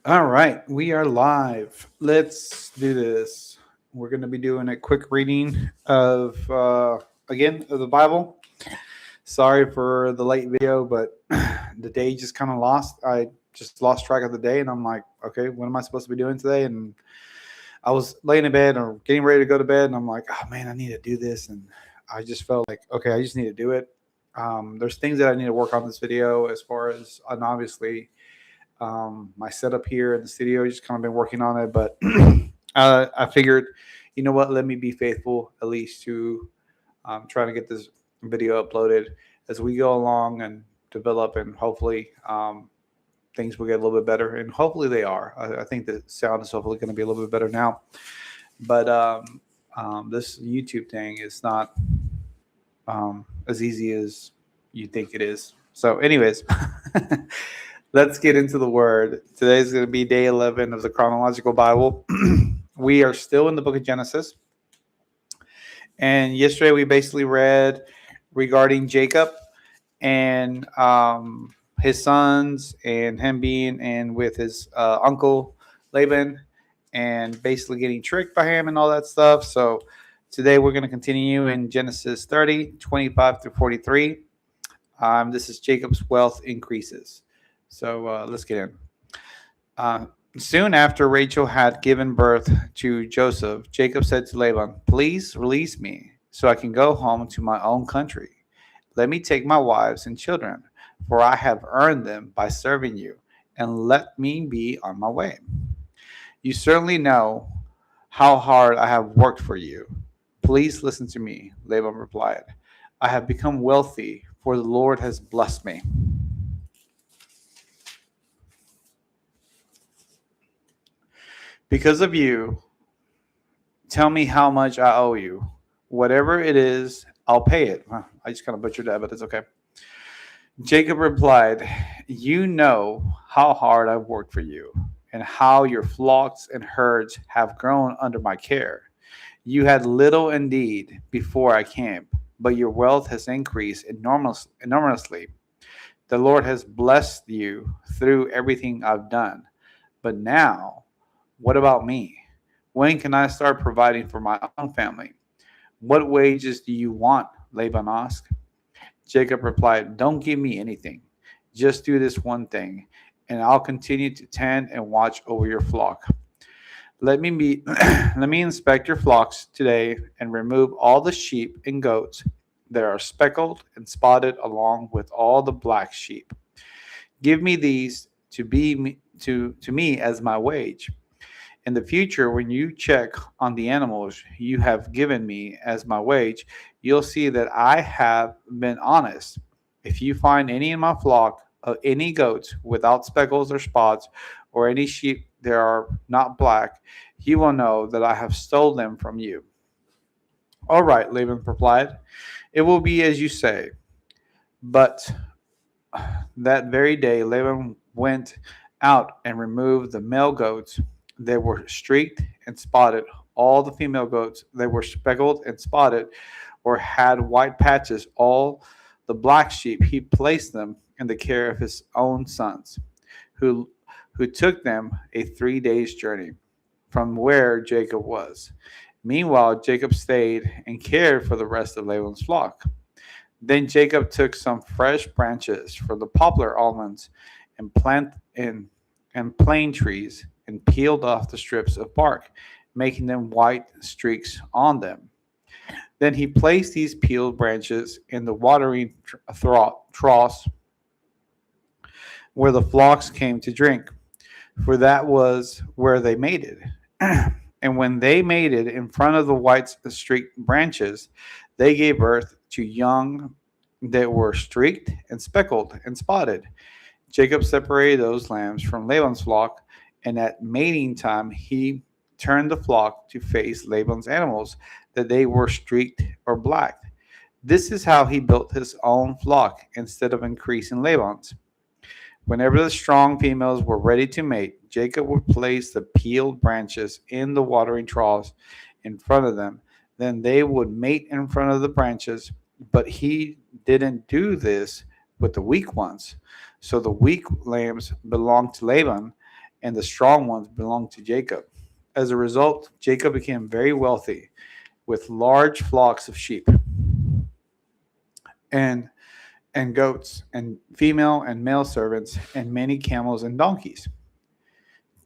All right, we are live. Let's do this. We're going to be doing a quick reading of, again, of the Bible. Sorry for the late video, but the day just kind of lost. I just lost track of the day, and I'm like, okay, what am I supposed to be doing today? And I was laying in bed or getting ready to go to bed, and I'm like, oh man, I need to do this. And I just felt like, okay, I just need to do it. There's things that I need to work on this video as far as, and obviously, my setup here in the studio. Just kind of been working on it, but I figured, you know what? Let me be faithful at least to trying to get this video uploaded as we go along and develop, and hopefully things will get a little bit better. And hopefully they are. I think the sound is hopefully going to be a little bit better now. But this YouTube thing is not as easy as you think it is. So, anyways. Let's get into the word. Today's going to be day 11 of the Chronological Bible. We are still in the book of Genesis. And yesterday we basically read regarding Jacob and his sons and him being and with his uncle Laban and basically getting tricked by him and all that stuff. So today we're going to continue in Genesis 30, 25 through 43. This is Jacob's wealth increases. So let's get in. Soon after Rachel had given birth to Joseph, Jacob said to Laban, "Please release me so I can go home to my own country. Let me take my wives and children, for I have earned them by serving you, and let me be on my way. You certainly know how hard I have worked for you. Please listen to me," Laban replied. "I have become wealthy, for the Lord has blessed me. Because of you, tell me how much I owe you. Whatever it is, I'll pay it." I just kind of butchered that, but it's okay. Jacob replied, "You know how hard I've worked for you, and how your flocks and herds have grown under my care. You had little indeed before I came, but your wealth has increased enormously. The Lord has blessed you through everything I've done. But now, what about me? When can I start providing for my own family?" "What wages do you want?" Laban asked. Jacob replied, "Don't give me anything. Just do this one thing, and I'll continue to tend and watch over your flock. Let me inspect your flocks today and remove all the sheep and goats that are speckled and spotted along with all the black sheep. Give me these to me as my wage. In the future, when you check on the animals you have given me as my wage, you'll see that I have been honest. If you find any in my flock, any goats without speckles or spots, or any sheep that are not black, you will know that I have stolen them from you." "All right," Laban replied, "it will be as you say." But that very day, Laban went out and removed the male goats. They were streaked and spotted. All the female goats, they were speckled and spotted or had white patches. All the black sheep, he placed them in the care of his own sons, who, who took them a 3 days' journey from where Jacob was. Meanwhile, Jacob stayed and cared for the rest of Laban's flock. Then Jacob took some fresh branches from the poplar almonds and plant in and plane trees and peeled off the strips of bark, making them white streaks on them. Then he placed these peeled branches in the watering troughs where the flocks came to drink, for that was where they mated. And when they mated in front of the white streaked branches, they gave birth to young that were streaked and speckled and spotted. Jacob separated those lambs from Laban's flock, and at mating time he turned the flock to face Laban's animals, that they were streaked or black. This is how he built his own flock instead of increasing Laban's. Whenever the strong females were ready to mate, Jacob would place the peeled branches in the watering troughs in front of them. Then they would mate in front of the branches, but he didn't do this with the weak ones. So the weak lambs belonged to Laban, and the strong ones belonged to Jacob. As a result, Jacob became very wealthy with large flocks of sheep and goats and female and male servants and many camels and donkeys.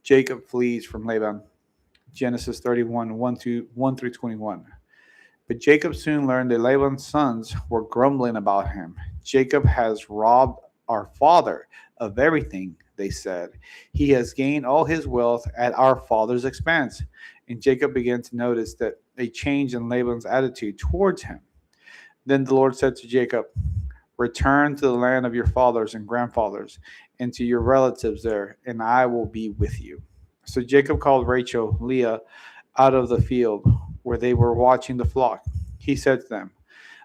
Jacob flees from Laban. Genesis 31, 1 through 21. But Jacob soon learned that Laban's sons were grumbling about him. Jacob has robbed our father of everything, they said. He has gained all his wealth at our father's expense. And Jacob began to notice that a change in Laban's attitude towards him. Then the Lord said to Jacob, return to the land of your fathers and grandfathers and to your relatives there, and I will be with you. So Jacob called Rachel, Leah, out of the field where they were watching the flock. He said to them,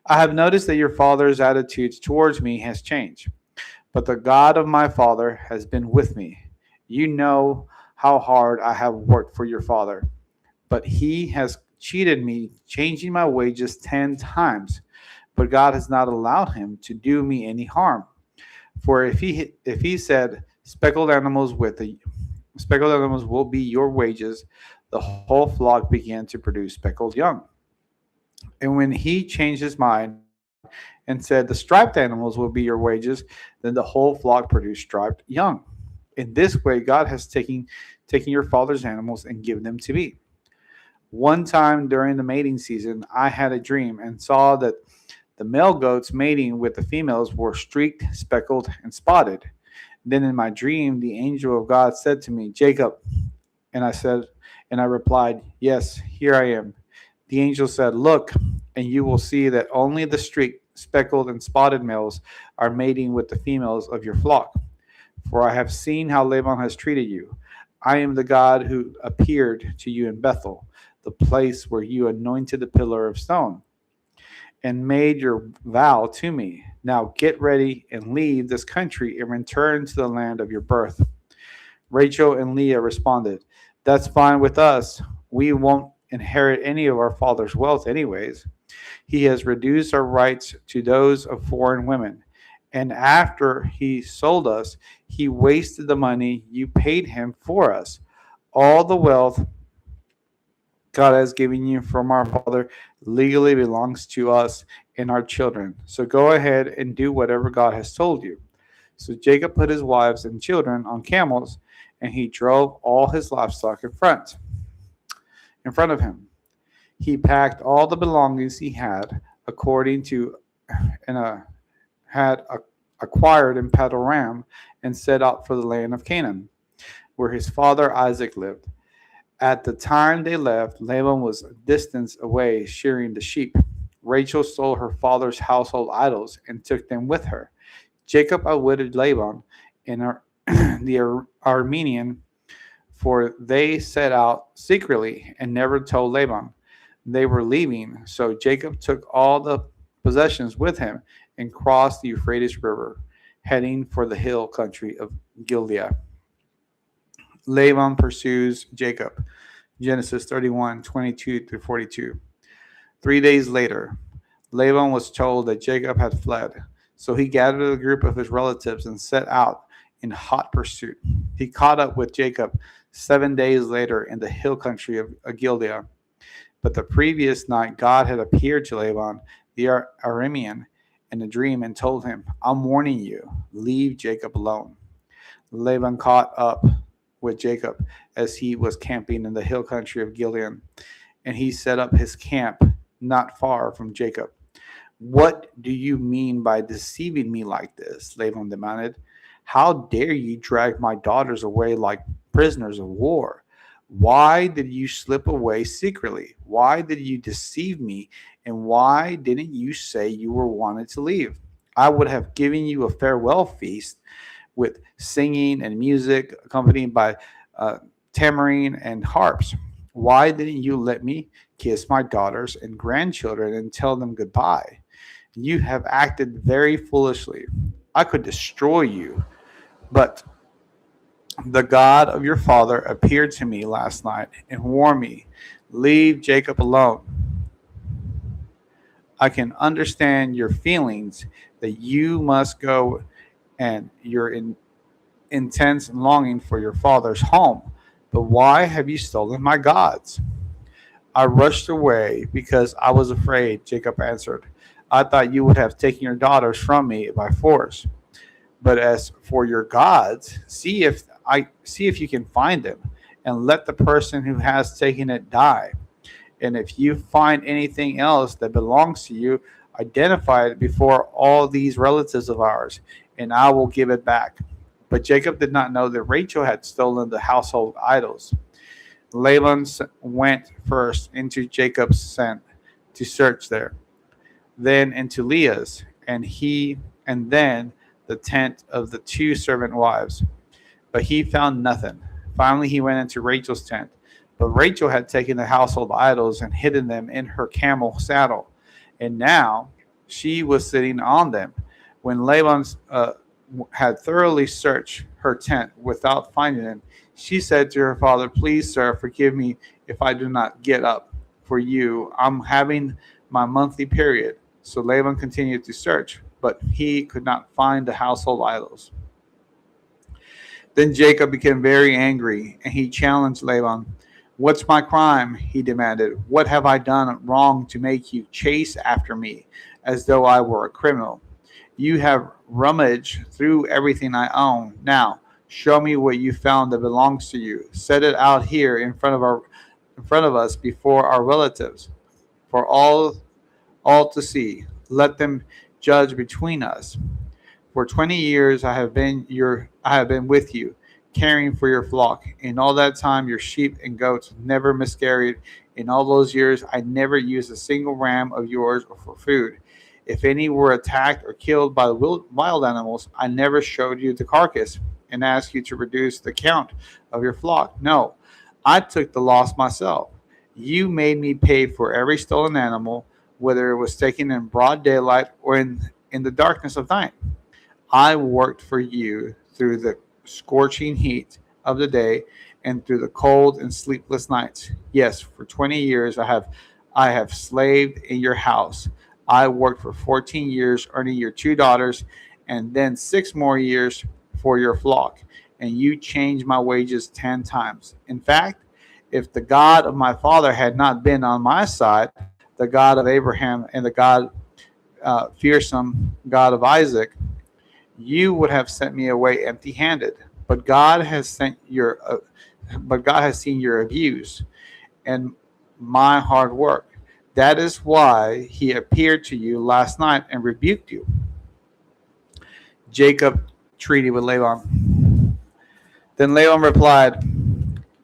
I have noticed that your father's attitude towards me has changed, but the God of my father has been with me. You know how hard I have worked for your father, but he has cheated me, changing my wages 10 times. But God has not allowed him to do me any harm. For if he said speckled animals will be your wages, the whole flock began to produce speckled young. And when he changed his mind and said the striped animals will be your wages, then the whole flock produced striped young. In this way, God has taken your father's animals and given them to me. One time during the mating season, I had a dream and saw that the male goats mating with the females were streaked, speckled, and spotted. Then in my dream, the angel of God said to me, Jacob. And I said, and I replied, yes, here I am. The angel said, look, and you will see that only the streaked, speckled, and spotted males are mating with the females of your flock. For I have seen how Laban has treated you. I am the God who appeared to you in Bethel, the place where you anointed the pillar of stone and made your vow to me. Now get ready and leave this country and return to the land of your birth. Rachel and Leah responded, that's fine with us. We won't inherit any of our father's wealth, anyways. He has reduced our rights to those of foreign women. And after he sold us, he wasted the money you paid him for us. All the wealth God has given you from our Father legally belongs to us and our children. So go ahead and do whatever God has told you. So Jacob put his wives and children on camels, and he drove all his livestock in front of him. He packed all the belongings he had according to and had acquired in Padoram and set out for the land of Canaan, where his father Isaac lived. At the time they left, Laban was a distance away shearing the sheep. Rachel stole her father's household idols and took them with her. Jacob outwitted Laban and the Aramean, for they set out secretly and never told Laban they were leaving. So Jacob took all the possessions with him and crossed the Euphrates River, heading for the hill country of Gilead. Laban pursues Jacob. Genesis 31, 22 through 42. 3 days later, Laban was told that Jacob had fled. So he gathered a group of his relatives and set out in hot pursuit. He caught up with Jacob 7 days later in the hill country of Gilead. But the previous night, God had appeared to Laban, the Aramean, in a dream and told him, I'm warning you, leave Jacob alone. Laban caught up with Jacob as he was camping in the hill country of Gilead, and he set up his camp not far from Jacob. What do you mean by deceiving me like this? Laban demanded. How dare you drag my daughters away like prisoners of war? Why did you slip away secretly? Why did you deceive me? And why didn't you say you were wanted to leave? I would have given you a farewell feast with singing and music accompanied by tambourine and harps. Why didn't you let me kiss my daughters and grandchildren and tell them goodbye? You have acted very foolishly. I could destroy you, but the God of your father appeared to me last night and warned me, leave Jacob alone. I can understand your feelings that you must go and your intense longing for your father's home. But why have you stolen my gods? I rushed away because I was afraid, Jacob answered. I thought you would have taken your daughters from me by force. But as for your gods, see if you can find them, and let the person who has taken it die. And if you find anything else that belongs to you, identify it before all these relatives of ours, and I will give it back. But Jacob did not know that Rachel had stolen the household idols. Laban went first into Jacob's tent to search there, then into Leah's, and then the tent of the two servant wives. But he found nothing. Finally, he went into Rachel's tent. But Rachel had taken the household idols and hidden them in her camel saddle, and now she was sitting on them. When Laban had thoroughly searched her tent without finding them, she said to her father, "Please, sir, forgive me if I do not get up for you. I'm having my monthly period." So Laban continued to search, but he could not find the household idols. Then Jacob became very angry, and he challenged Laban. "What's my crime?" he demanded. "What have I done wrong to make you chase after me as though I were a criminal? You have rummaged through everything I own. Now, show me what you found that belongs to you. Set it out here in front of us before our relatives, for all to see. Let them judge between us. For 20 years I have been with you, caring for your flock. In all that time your sheep and goats never miscarried. In all those years I never used a single ram of yours for food. If any were attacked or killed by wild animals, I never showed you the carcass and asked you to reduce the count of your flock. No, I took the loss myself. You made me pay for every stolen animal, whether it was taken in broad daylight or in the darkness of night. I worked for you through the scorching heat of the day and through the cold and sleepless nights. Yes, for 20 years I have slaved in your house. I worked for 14 years earning your two daughters and then 6 more years for your flock, and you changed my wages 10 times. In fact, if the God of my father had not been on my side, the God of Abraham and the fearsome God of Isaac, you would have sent me away empty-handed. But God has seen your abuse and my hard work. That is why he appeared to you last night and rebuked you. Jacob treated with Laban. Then Laban replied,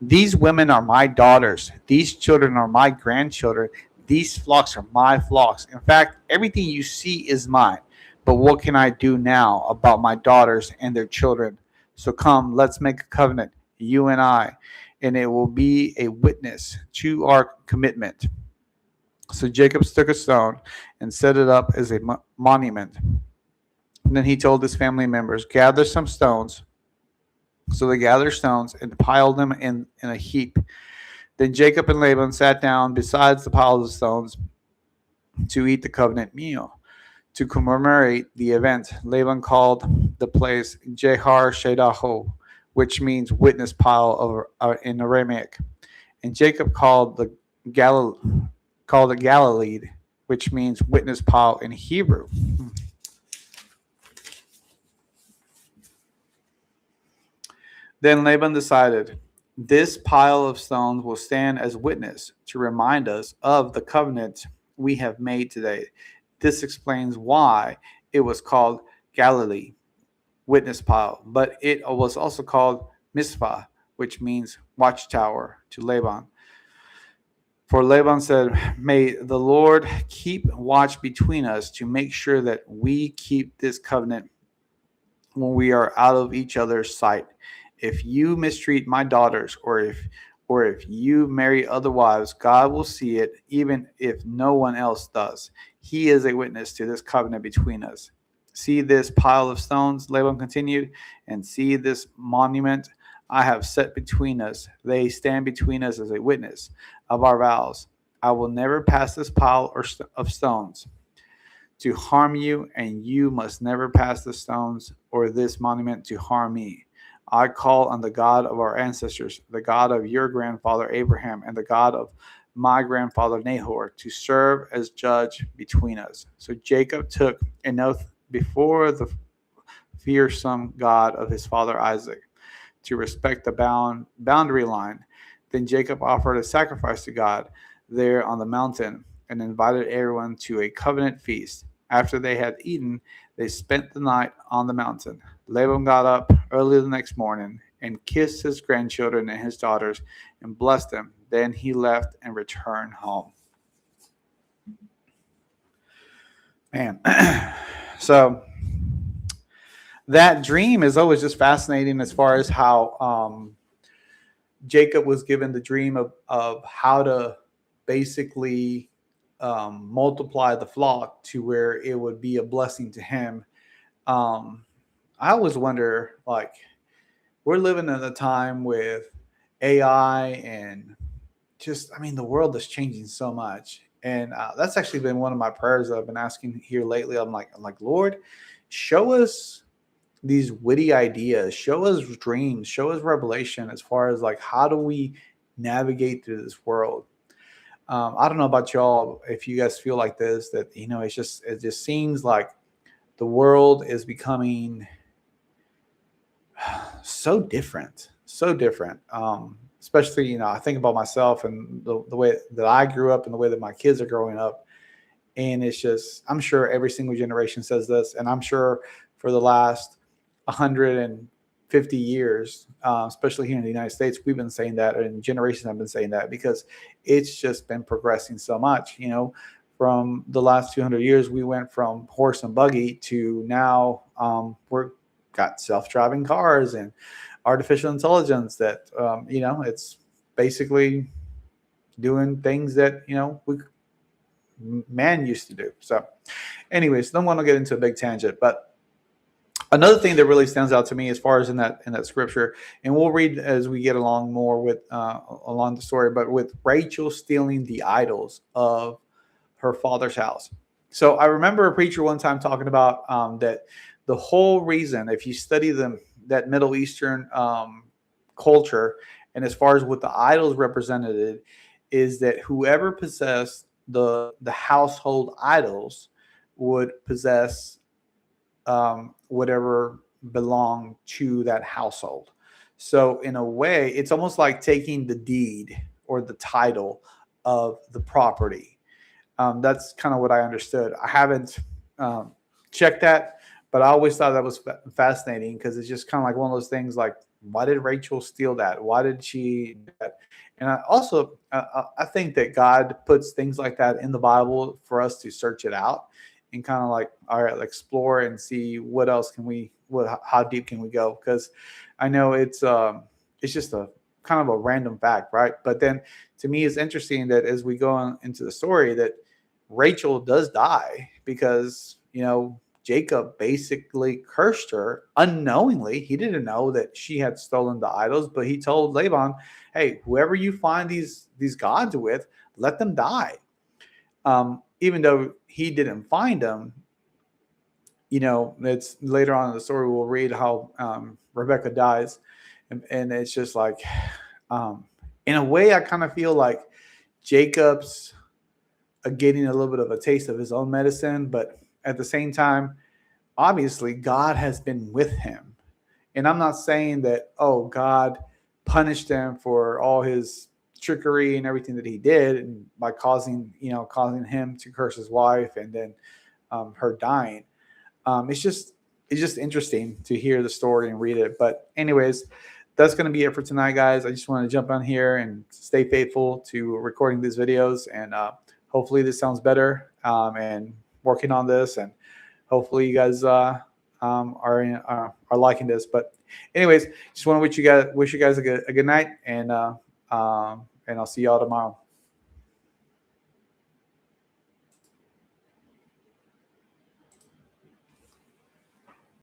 "These women are my daughters. These children are my grandchildren. These flocks are my flocks. In fact, everything you see is mine. But what can I do now about my daughters and their children? So come, let's make a covenant, you and I, and it will be a witness to our commitment." So Jacob took a stone and set it up as a monument. And then he told his family members, "Gather some stones." So they gathered stones and piled them in a heap. Then Jacob and Laban sat down beside the piles of stones to eat the covenant meal. To commemorate the event, Laban called the place Jehar Shedaho, which means witness pile in Aramaic. And Jacob Gal- called it Galilee, which means witness pile in Hebrew. Then Laban decided, "This pile of stones will stand as witness to remind us of the covenant we have made today." This explains why it was called Galilee, witness pile, but it was also called Mizpah, which means watchtower, to Laban. For Laban said, "May the Lord keep watch between us to make sure that we keep this covenant when we are out of each other's sight. If you mistreat my daughters, or if you marry other wives, God will see it, even if no one else does. He is a witness to this covenant between us. See this pile of stones," Laban continued, "and see this monument I have set between us. They stand between us as a witness of our vows. I will never pass this pile of stones." to harm you, and you must never pass the stones or this monument to harm me. I call on the God of our ancestors, the God of your grandfather Abraham, and the God of my grandfather Nahor, to serve as judge between us." So Jacob took an oath before the fearsome God of his father Isaac to respect the boundary line. Then Jacob offered a sacrifice to God there on the mountain and invited everyone to a covenant feast. After they had eaten, they spent the night on the mountain. Laban got up early the next morning and kissed his grandchildren and his daughters and blessed them. Then he left and returned home. Man, so that dream is always just fascinating as far as how Jacob was given the dream of how to basically multiply the flock to where it would be a blessing to him. I always wonder, like, we're living in a time with AI and just, I mean, the world is changing so much. And that's actually been one of my prayers that I've been asking here lately. I'm like, Lord, show us these witty ideas, show us dreams, show us revelation as far as like how do we navigate through this world. I don't know about y'all if you guys feel like this, that it just seems like the world is becoming so different, so different. Especially I think about myself and the way that I grew up and the way that my kids are growing up. And it's just, I'm sure every single generation says this, and I'm sure for the last 150 years, especially here in the United States, we've been saying that, and generations have been saying that, because it's just been progressing so much. From the last 200 years, we went from horse and buggy to now we're got self-driving cars and artificial intelligence that it's basically doing things that man used to do. So anyways, don't want to get into a big tangent, but another thing that really stands out to me as far as in that scripture, and we'll read as we get along more with along the story, but with Rachel stealing the idols of her father's house. So I remember a preacher one time talking about that the whole reason, if you study that Middle Eastern culture, and as far as what the idols represented, is that whoever possessed the household idols would possess whatever belonged to that household. So in a way, it's almost like taking the deed or the title of the property. That's kind of what I understood. I haven't checked that, but I always thought that was fascinating, because it's just kind of like one of those things like, why did Rachel steal that? Why did she do that? And I also, I think that God puts things like that in the Bible for us to search it out and kind of like, all right, explore and see what else how deep can we go? Because I know it's just a kind of a random fact, right? But then to me, it's interesting that as we go on into the story, that Rachel does die because, Jacob basically cursed her unknowingly. He didn't know that she had stolen the idols, but he told Laban, hey, whoever you find these gods with, let them die. Even though he didn't find them, it's later on in the story, we'll read how Rebecca dies. And it's just like, in a way, I kind of feel like Jacob's getting a little bit of a taste of his own medicine, but at the same time, obviously, God has been with him. And I'm not saying that, oh, God punished him for all his trickery and everything that he did, and by causing him to curse his wife and then her dying. It's just interesting to hear the story and read it. But anyways, that's going to be it for tonight, guys. I just want to jump on here and stay faithful to recording these videos, and hopefully this sounds better, and working on this, and hopefully you guys are liking this. But anyways, just want to wish you guys a good night, and I'll see y'all tomorrow.